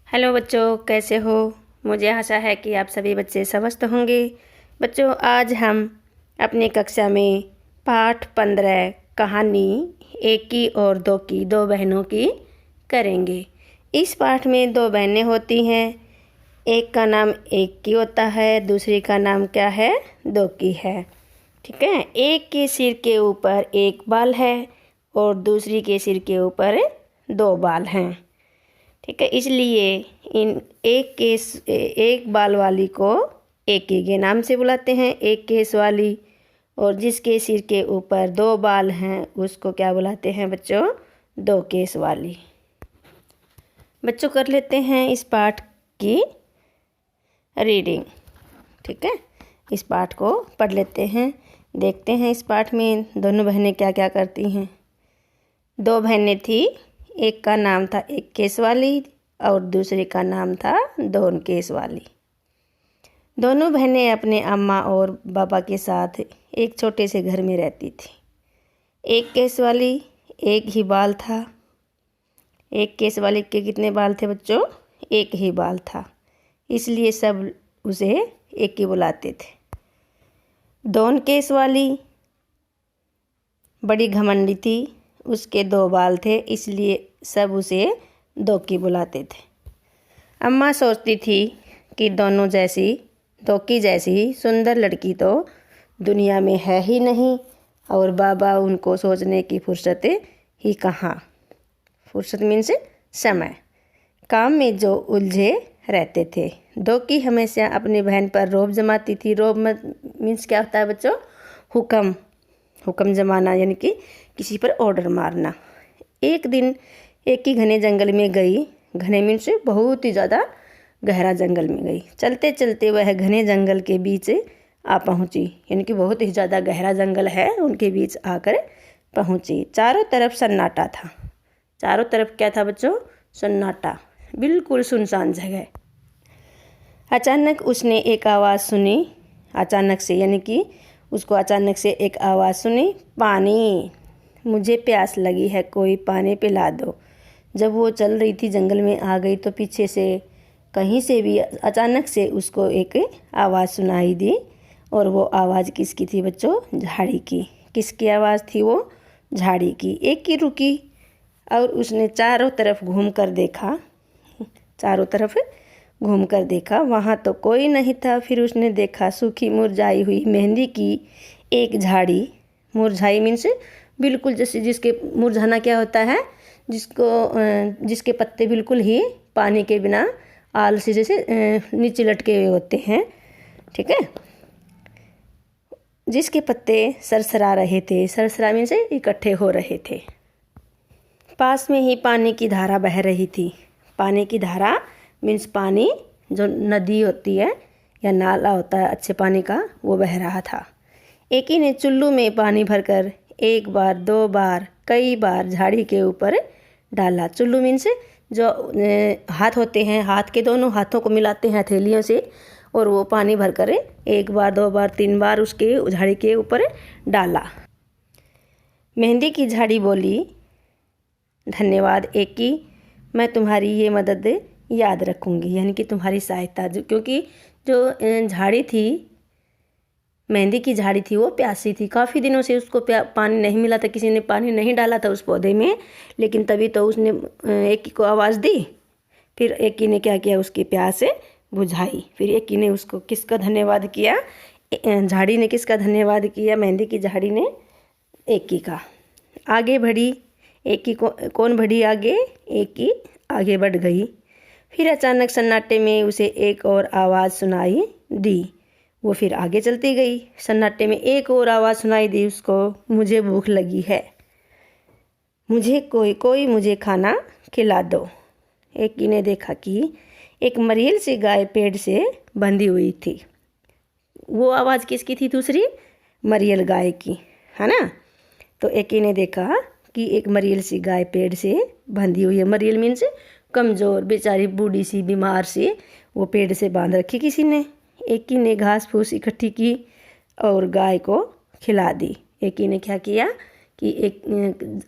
Hello बच्चों, कैसे हो। मुझे आशा है कि आप सभी बच्चे स्वस्थ होंगे। बच्चों, आज हम अपनी कक्षा में पाठ 15 कहानी एक की और दो की, दो बहनों की करेंगे। इस पाठ में दो बहनें होती हैं। एक का नाम एक की होता है, दूसरी का नाम क्या है, दो की है। ठीक है। एक के सिर के ऊपर एक बाल है और दूसरी के सिर के ऊपर दो बाल हैं। ठीक है, इसलिए इन एक बाल वाली को एक के नाम से बुलाते हैं, एक केस वाली। और जिसके सिर के ऊपर दो बाल हैं उसको क्या बुलाते हैं बच्चों, दो केस वाली। बच्चों, कर लेते हैं इस पाठ की रीडिंग। ठीक है, इस पाठ को पढ़ लेते हैं। देखते हैं इस पाठ में दोनों बहनें क्या क्या करती हैं। दो बहनें थी, एक का नाम था एक केस वाली और दूसरे का नाम था दोन केस वाली। दोनों बहनें अपने अम्मा और पापा के साथ एक छोटे से घर में रहती थी। एक केस वाली एक ही बाल था। एक केस वाली के कितने बाल थे बच्चों, एक ही बाल था, इसलिए सब उसे एक ही बुलाते थे। दोन केस वाली बड़ी घमंडी थी, उसके दो बाल थे, इसलिए सब उसे दो की बुलाते थे। अम्मा सोचती थी कि दो की जैसी सुंदर लड़की तो दुनिया में है ही नहीं, और बाबा उनको सोचने की फुर्सत ही कहाँ। फुर्सत मीन्स समय, काम में जो उलझे रहते थे। दो की हमेशा अपनी बहन पर रौब जमाती थी। रौब मीन्स क्या होता है बच्चों, हुक्म जमाना, यानी कि किसी पर ऑर्डर मारना। एक दिन एक ही घने जंगल में गई। घने मीन्स बहुत ही ज़्यादा गहरा जंगल में गई। चलते चलते वह घने जंगल के बीच आ पहुँची, यानी कि बहुत ही ज़्यादा गहरा जंगल है, उनके बीच आकर पहुँची। चारों तरफ सन्नाटा था। चारों तरफ क्या था बच्चों, सन्नाटा, बिल्कुल सुनसान जगह। अचानक उसने एक आवाज़ सुनी। अचानक से यानी कि उसको अचानक से एक आवाज़ सुनी, पानी, मुझे प्यास लगी है, कोई पानी पिला दो। जब वो चल रही थी, जंगल में आ गई, तो पीछे से कहीं से भी अचानक से उसको एक आवाज़ सुनाई दी। और वो आवाज़ किसकी थी बच्चों, झाड़ी की। किसकी आवाज़ थी वो, झाड़ी की। एक की रुकी और उसने चारों तरफ घूम कर देखा। चारों तरफ घूम कर देखा, वहाँ तो कोई नहीं था। फिर उसने देखा सूखी मुरझाई हुई मेहंदी की एक झाड़ी। मुरझाई मीन्स बिल्कुल जैसे, जिसके मुरझाना क्या होता है, जिसके पत्ते बिल्कुल ही पानी के बिना आलसी जैसे नीचे लटके हुए होते हैं। ठीक है, जिसके पत्ते सरसरा रहे थे। सरसरा मीन्स इकट्ठे हो रहे थे। पास में ही पानी की धारा बह रही थी। पानी की धारा मीन्स पानी, जो नदी होती है या नाला होता है अच्छे पानी का, वो बह रहा था। एक ही ने चुल्लू में पानी भरकर एक बार, दो बार, कई बार झाड़ी के ऊपर डाला। चुल्लू मीन्स जो हाथ होते हैं, हाथ के दोनों हाथों को मिलाते हैं हथेलियों से, और वो पानी भरकर एक बार, दो बार, तीन बार उसके झाड़ी के ऊपर डाला। मेहंदी की झाड़ी बोली, धन्यवाद एक की, मैं तुम्हारी ये मदद याद रखूँगी, यानी कि तुम्हारी सहायता। क्योंकि जो झाड़ी थी, मेहंदी की झाड़ी थी, वो प्यासी थी। काफ़ी दिनों से उसको पानी नहीं मिला था, किसी ने पानी नहीं डाला था उस पौधे में। लेकिन तभी तो उसने एक को आवाज़ दी। फिर एक ने क्या किया, उसकी प्यास बुझाई। फिर एक ने उसको किसका धन्यवाद किया, झाड़ी ने किसका धन्यवाद किया, मेहंदी की झाड़ी ने एक का। आगे बढ़ी एक की, कौन बढ़ी आगे, एक की आगे बढ़ गई। फिर अचानक सन्नाटे में उसे एक और आवाज़ सुनाई दी। वो फिर आगे चलती गई। सन्नाटे में एक और आवाज़ सुनाई दी उसको, मुझे भूख लगी है, मुझे कोई मुझे खाना खिला दो। एक की ने देखा कि एक मरील सी गाय पेड़ से बंधी हुई थी। वो आवाज़ किसकी थी, दूसरी मरील गाय की, है ना। तो एक ही ने देखा कि एक मरील सी गाय पेड़ से बंधी हुई है। मरील मीन्स कमज़ोर, बेचारी बूढ़ी सी, बीमार सी, वो पेड़ से बांध रखी किसी ने। एक ही ने घास फूस इकट्ठी की और गाय को खिला दी। एक ही ने क्या किया कि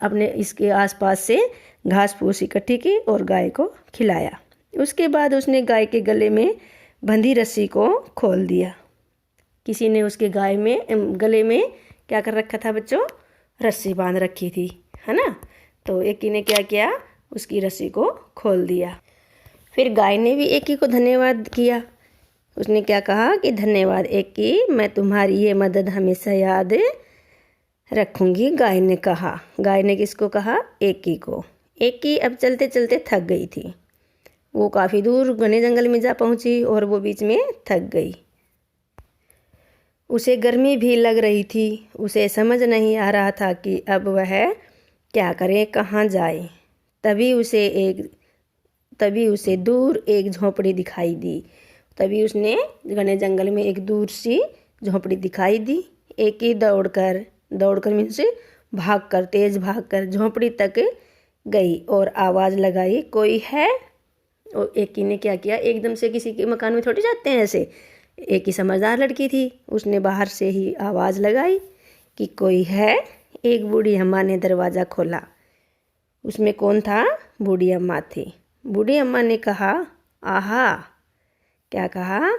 अपने इसके आसपास से घास फूस इकट्ठी की और गाय को खिलाया। उसके बाद उसने गाय के गले में बंधी रस्सी को खोल दिया। किसी ने उसके गले में क्या कर रखा था बच्चों? रस्सी बांध रखी थी, है ना। तो एकी ने क्या किया? उसकी रस्सी को खोल दिया। फिर गाय ने भी एकी को धन्यवाद किया। उसने क्या कहा कि धन्यवाद एकी, मैं तुम्हारी ये मदद हमेशा याद रखूंगी। गाय ने कहा। गाय ने किसको कहा? एकी को। एकी अब चलते चलते थक गई थी। वो काफ़ी दूर घने जंगल में जा पहुंची और वो बीच में थक गई। उसे गर्मी भी लग रही थी। उसे समझ नहीं आ रहा था कि अब वह क्या करे, कहाँ जाए। तभी उसे दूर एक झोंपड़ी दिखाई दी। तभी उसने घने जंगल में एक दूर सी झोंपड़ी दिखाई दी। एक ही दौड़कर मीन्स तेज भागकर झोंपड़ी तक गई और आवाज़ लगाई, कोई है? और एक ही ने क्या किया? एकदम से किसी के मकान में थोड़ी जाते हैं ऐसे। एक ही समझदार लड़की थी, उसने बाहर से ही आवाज़ लगाई कि कोई है। एक बूढ़ी अम्मा ने दरवाज़ा खोला। उसमें कौन था? बूढ़ी अम्मा थी। बूढ़ी अम्मा ने कहा, आहा। क्या कहा?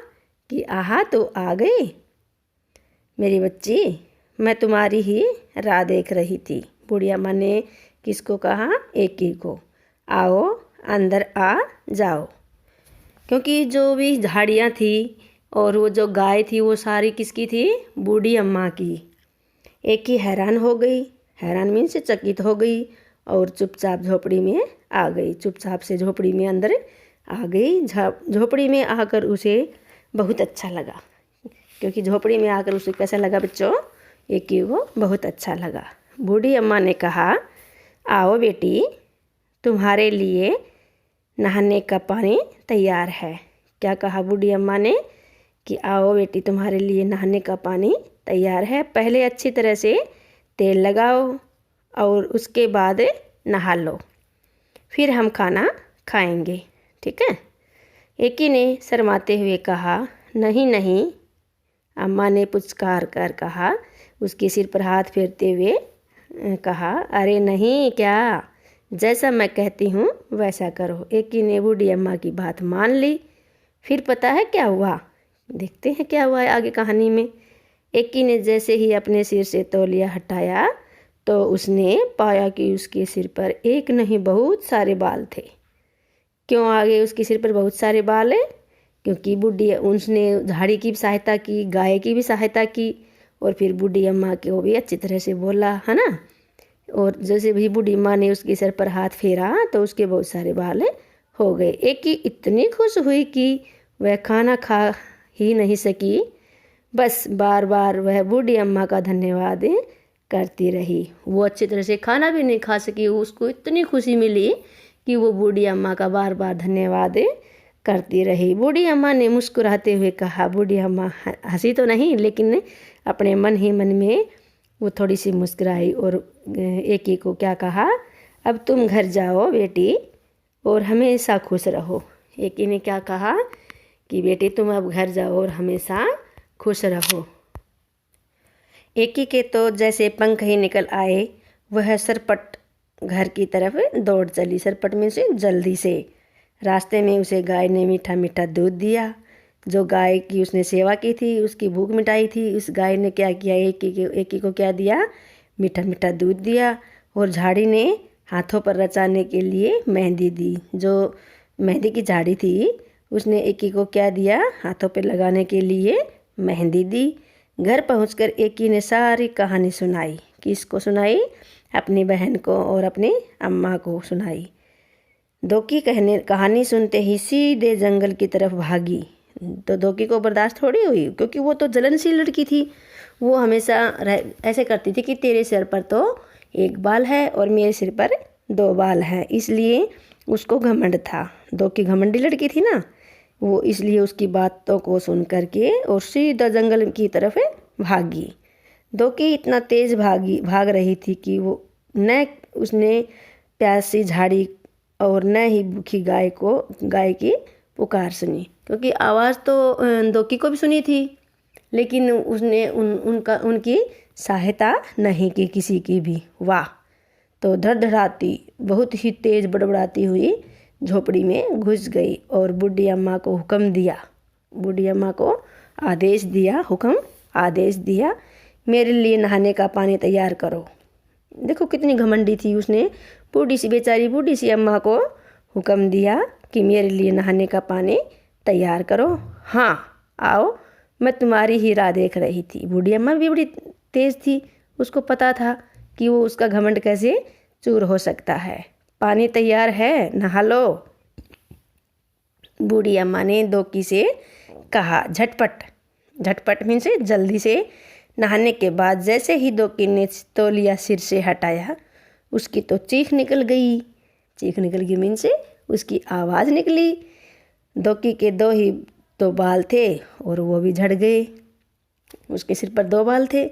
कि आहा, तो आ गई मेरी बच्ची, मैं तुम्हारी ही राह देख रही थी। बूढ़ी अम्मा ने किसको कहा? एक ही को। आओ अंदर आ जाओ। क्योंकि जो भी झाड़ियाँ थी और वो जो गाय थी वो सारी किसकी थी? बूढ़ी अम्मा की। एक ही हैरान हो गई। हैरान मीन्स चकित हो गई और चुपचाप झोपड़ी में आ गई। चुपचाप से झोपड़ी में अंदर आ गई। झोपड़ी में आकर उसे बहुत अच्छा लगा। क्योंकि झोपड़ी में आकर उसे कैसा लगा बच्चों? एक ही को बहुत अच्छा लगा। बूढ़ी अम्मा ने कहा, आओ बेटी, तुम्हारे लिए नहाने का पानी तैयार है। क्या कहा बूढ़ी अम्मा ने? कि आओ बेटी, तुम्हारे लिए नहाने का पानी तैयार है। पहले अच्छी तरह से तेल लगाओ और उसके बाद नहा लो, फिर हम खाना खाएंगे, ठीक है। एक ही ने शर्माते हुए कहा, नहीं नहीं। अम्मा ने पुचकार कर कहा, उसके सिर पर हाथ फेरते हुए कहा, अरे नहीं, क्या, जैसा मैं कहती हूँ वैसा करो। एक ही ने बूढ़ी अम्मा की बात मान ली। फिर पता है क्या हुआ? देखते हैं क्या हुआ है आगे कहानी में। एक ही ने जैसे ही अपने सिर से तौलिया हटाया तो उसने पाया कि उसके सिर पर एक नहीं बहुत सारे बाल थे। क्यों आ गए उसके सिर पर बहुत सारे बाल है? क्योंकि उसने झाड़ी की भी सहायता की, गाय की भी सहायता की और फिर बूढ़ी अम्मा को भी अच्छी तरह से बोला, है ना। और जैसे भी बूढ़ी माँ ने उसके सर पर हाथ फेरा तो उसके बहुत सारे बाल हो गए। एक ही इतनी खुश हुई कि वह खाना खा ही नहीं सकी। बस बार बार वह बूढ़ी अम्मा का धन्यवाद करती रही। वो अच्छी तरह से खाना भी नहीं खा सकी। उसको इतनी खुशी मिली कि वो बूढ़ी अम्मा का बार बार धन्यवाद करती रही। बूढ़ी अम्मा ने मुस्कुराते हुए कहा, बूढ़ी अम्मा हंसी तो नहीं लेकिन अपने मन ही मन में वो थोड़ी सी मुस्कुराई और एक ही को क्या कहा, अब तुम घर जाओ बेटी और हमेशा खुश रहो। एक ही ने क्या कहा कि बेटी तुम अब घर जाओ और हमेशा खुश रहो। एक ही के तो जैसे पंख ही निकल आए, वह सरपट घर की तरफ दौड़ चली। सरपट में से जल्दी से। रास्ते में उसे गाय ने मीठा मीठा दूध दिया। जो गाय की उसने सेवा की थी, उसकी भूख मिटाई थी, उस गाय ने क्या किया, एक ही को क्या दिया, मीठा मीठा दूध दिया। और झाड़ी ने हाथों पर रचाने के लिए मेहंदी दी। जो मेहंदी की झाड़ी थी उसने एक ही को क्या दिया, हाथों पर लगाने के लिए मेहंदी दी। घर पहुंचकर एक ही ने सारी कहानी सुनाई। किसको सुनाई? अपनी बहन को और अपनी अम्मा को सुनाई। दोकी कहानी सुनते ही सीधे जंगल की तरफ भागी। तो दोकी को बर्दाश्त थोड़ी हुई, क्योंकि वो तो जलनशील लड़की थी। वो हमेशा ऐसे करती थी कि तेरे सिर पर तो एक बाल है और मेरे सिर पर 2 बाल हैं, इसलिए उसको घमंड था। दोकी घमंडी लड़की थी ना, वो इसलिए उसकी बातों को सुन करके और सीधा जंगल की तरफ भागी। दोकी इतना तेज भाग रही थी कि वो न उसने प्यासी झाड़ी और न ही भूखी गाय की पुकार सुनी। क्योंकि आवाज़ तो दोकी को भी सुनी थी, लेकिन उसने उनकी सहायता नहीं की किसी की भी। वाह! तो धड़धड़ाती बहुत ही तेज बड़बड़ाती हुई झोपड़ी में घुस गई और बूढ़ी अम्मा को हुक्म दिया, बूढ़ी अम्मा को आदेश दिया, मेरे लिए नहाने का पानी तैयार करो। देखो कितनी घमंडी थी, उसने बूढ़ी सी अम्मा को हुक्म दिया कि मेरे लिए नहाने का पानी तैयार करो। हाँ आओ, मैं तुम्हारी ही राह देख रही थी। बूढ़ी अम्मा भी बड़ी तेज़ थी, उसको पता था कि वो उसका घमंड कैसे चूर हो सकता है। पानी तैयार है, नहा लो। बूढ़ी अम्मा ने दोकी से कहा। झटपट मीन्स जल्दी से। नहाने के बाद जैसे ही दोकी ने तौलिया सिर से हटाया, उसकी तो चीख निकल गई मीन्स उसकी आवाज़ निकली। दोकी के दो बाल थे और वो भी झड़ गए। उसके सिर पर 2 बाल थे,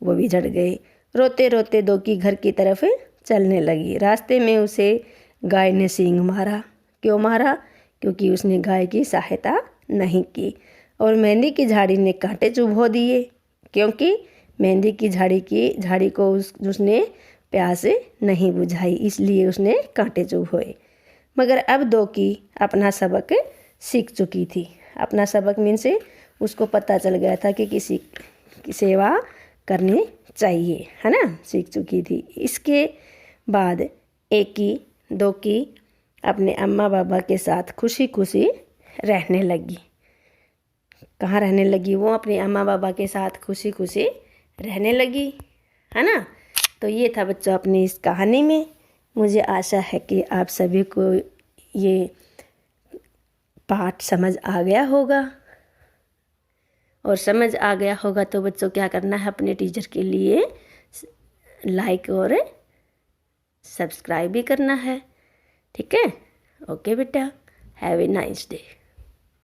वो भी झड़ गए। रोते रोते दोकी घर की तरफ चलने लगी। रास्ते में उसे गाय ने सींग मारा। क्यों मारा? क्योंकि उसने गाय की सहायता नहीं की। और मेहंदी की झाड़ी ने कांटे चुभो दिए, क्योंकि मेहंदी की झाड़ी को उसने प्यास नहीं बुझाई, इसलिए उसने कांटे चुभोए। मगर अब दोकी अपना सबक सीख चुकी थी। अपना सबक मीन्स उसको पता चल गया था कि किसी की सेवा करनी चाहिए, है ना, सीख चुकी थी। इसके बाद दोकी अपने अम्मा बाबा के साथ खुशी खुशी रहने लगी। कहाँ रहने लगी? वो अपने अम्मा बाबा के साथ खुशी खुशी रहने लगी, है ना। तो ये था बच्चों अपनी इस कहानी में। मुझे आशा है कि आप सभी को ये पाठ समझ आ गया होगा। और समझ आ गया होगा तो बच्चों क्या करना है, अपने टीचर के लिए लाइक और सब्सक्राइब भी करना है। ठीक है, ओके बेटा, हैव ए नाइस डे।